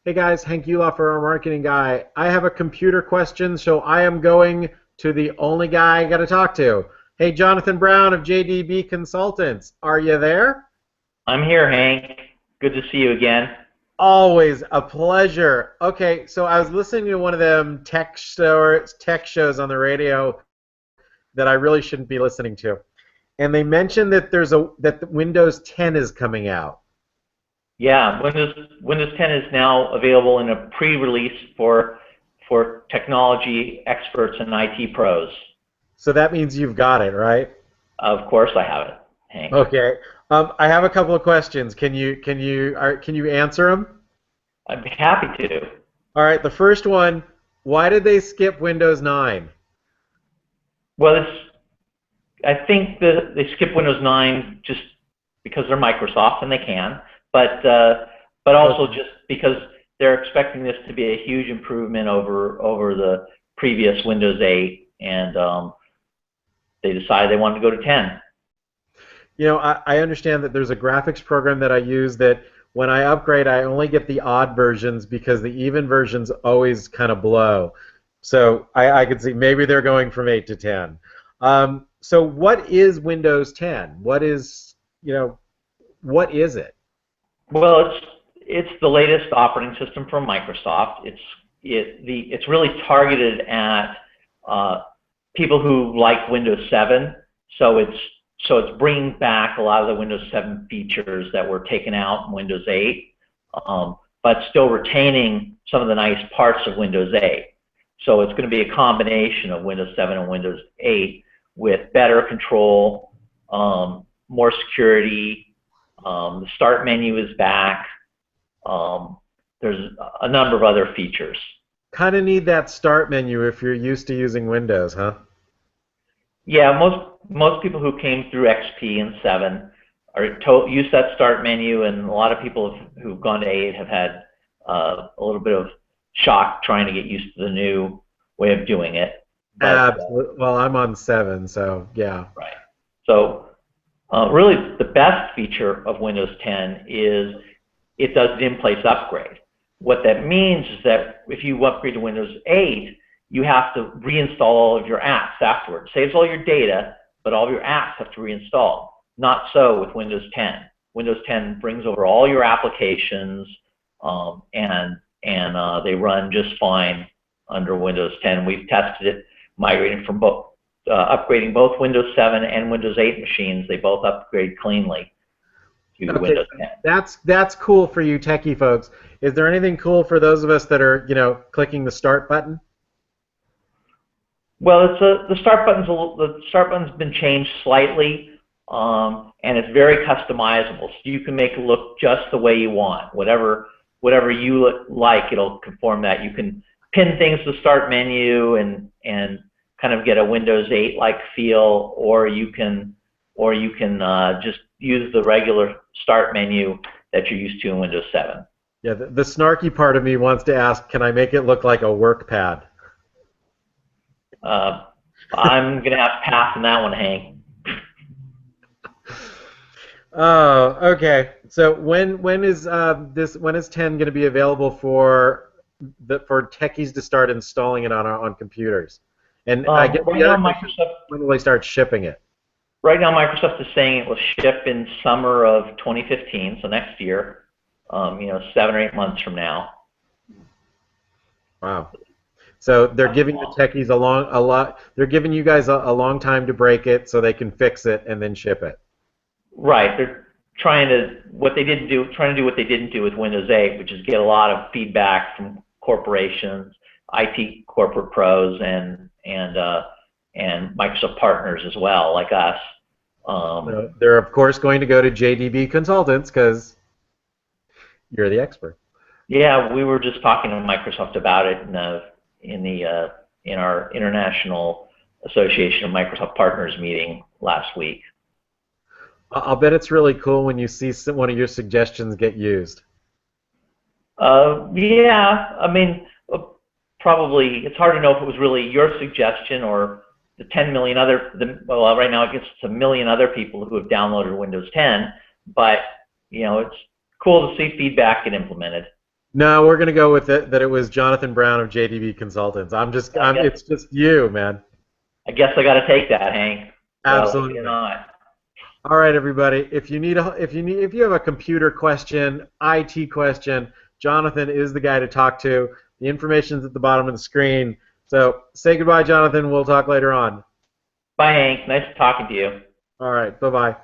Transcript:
Hey guys, Hank Uloffer, our marketing guy. I have a computer question, so I am going to the only guy I got to talk to. Hey, Jonathan Brown of JDB Consultants, are you there? I'm here, Hank. Good to see you again. Always a pleasure. Okay, so I was listening to one of them tech shows on the radio that I really shouldn't be listening to, and they mentioned that that the Windows 10 is coming out. Yeah, Windows 10 is now available in a pre-release for technology experts and IT pros. So that means you've got it, right? Of course, I have it, Hank. Okay. I have a couple of questions. Can you answer them? I'd be happy to. All right. The first one, why did they skip Windows 9? Well, I think that they skip Windows 9 just because they're Microsoft and they can, but also Okay. just because they're expecting this to be a huge improvement over the previous Windows 8, and they decided they wanted to go to 10. I understand that there's a graphics program that I use that when I upgrade, I only get the odd versions because the even versions always kind of blow. So I could see maybe they're going from 8 to 10. So what is Windows 10? What is it? Well, it's the latest operating system from Microsoft. It's really targeted at uh, people who like Windows 7. So it's bringing back a lot of the Windows 7 features that were taken out in Windows 8, but still retaining some of the nice parts of Windows 8. So it's going to be a combination of Windows 7 and Windows 8 with better control, more security. The start menu is back. Um, there's a number of other features. Kind of need that start menu if you're used to using Windows, huh? Yeah, most people who came through XP and 7 use that start menu, and a lot of people who've gone to 8 have had a little bit of shock trying to get used to the new way of doing it. But Absolutely. Well, I'm on 7, so yeah. right. So really, the best feature of Windows 10 is it does the in-place upgrade. What that means is that if you upgrade to Windows 8, you have to reinstall all of your apps afterwards. Saves all your data, but all of your apps have to reinstall. Not so with Windows 10. Windows 10 brings over all your applications, and they run just fine under Windows 10. We've tested it migrating from upgrading both Windows 7 and Windows 8 machines. They both upgrade cleanly to Okay, Windows 10. that's cool for you techie folks. Is there anything cool for those of us that are, clicking the start button? Well, the start button's been changed slightly, and it's very customizable. So you can make it look just the way you want. Whatever you like, it'll conform that. You can pin things to the start menu and kind of get a Windows 8 like feel, or you can just use the regular start menu that you're used to in Windows 7. Yeah, the snarky part of me wants to ask, can I make it look like a work pad? Uh, I'm gonna have to pass on that one, Hank. Oh, okay. So when is 10 going to be available for techies to start installing it on computers? And I guess Right the now, other question, when will they start shipping it? Microsoft is saying it will ship in summer of 2015, so next year. 7 or 8 months from now. Wow. So they're giving the techies a lot. They're giving you guys a long time to break it so they can fix it and then ship it. Right. They're trying to do what they didn't do with Windows 8, which is get a lot of feedback from corporations, IT corporate pros, and Microsoft partners as well, like us. Um, So they're of course going to go to JDB Consultants because you're the expert. yeah, we were just talking to Microsoft about it in our International Association of Microsoft Partners meeting last week. I'll bet it's really cool when you see one of your suggestions get used. Yeah, I mean, probably it's hard to know if it was really your suggestion or the 10 million well, right now I guess it's a million other people who have downloaded Windows 10, but it's cool to see feedback get implemented. No, we're gonna go with it that it was Jonathan Brown of JDB Consultants. It's just you, man. I guess I got to take that, Hank. So you're Absolutely. not. All right, everybody. If you have a computer question, IT question, Jonathan is the guy to talk to. The information's at the bottom of the screen. So say goodbye, Jonathan. We'll talk later on. Bye, Hank. Nice talking to you. All right. Bye bye.